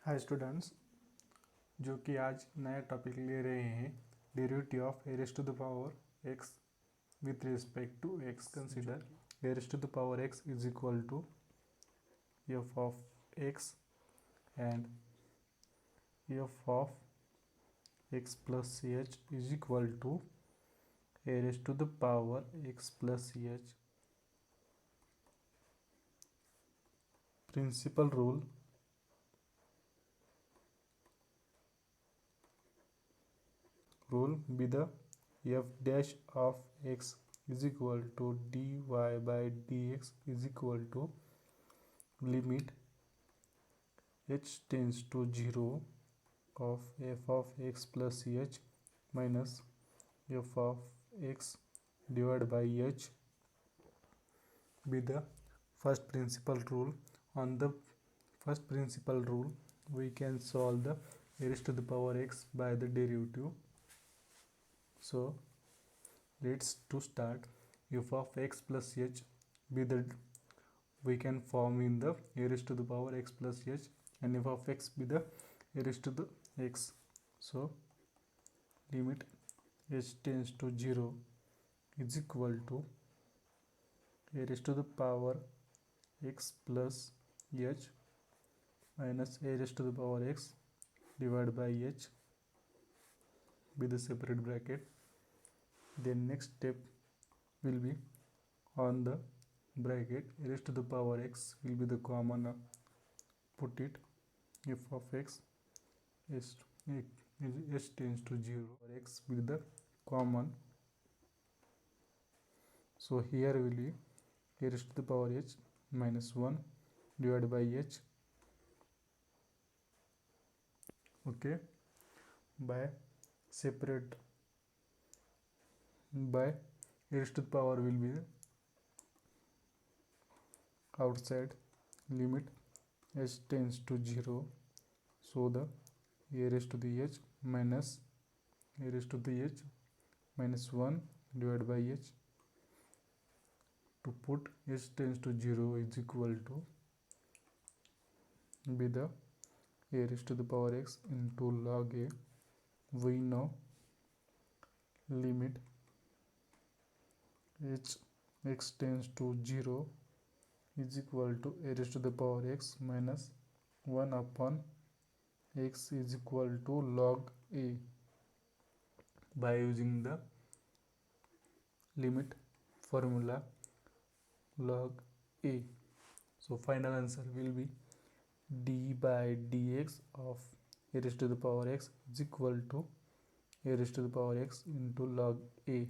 Hi students, जो कि आज नया टॉपिक ले रहे हैं derivative of a raise to the power x with respect to x. Consider a raise to the power x is equal to f of x and f of x plus h is equal to a raise to the power x plus h. Principle rule be the f dash of x is equal to dy by dx is equal to limit h tends to 0 of f of x plus h minus f of x divided by h be the first principal rule. On the first principal rule we can solve the a raised to the power x by the derivative. So let's to start f of x plus h be the we can form in the a raised to the power x plus h and f of x be the a raised to the x. So limit h tends to 0 is equal to a raised to the power x plus h minus a raised to the power x divided by h with the separate bracket. Then next step will be on the bracket a raised to the power x will be the common, put it f of x is h tends to 0 or x with the common. So here will be a raised to the power h minus 1 divided by h, okay, by separate by a raised to the power will be outside limit h tends to 0. So the a raised to the h minus a raised to the h minus 1 divided by h to put h tends to 0 is equal to be the a raised to the power x into log a. We know limit h x tends to 0 is equal to a raised to the power x minus 1 upon x is equal to log a by using the limit formula log a. So final answer will be d by dx of a raised to the power x is equal to a raised to the power x into log a.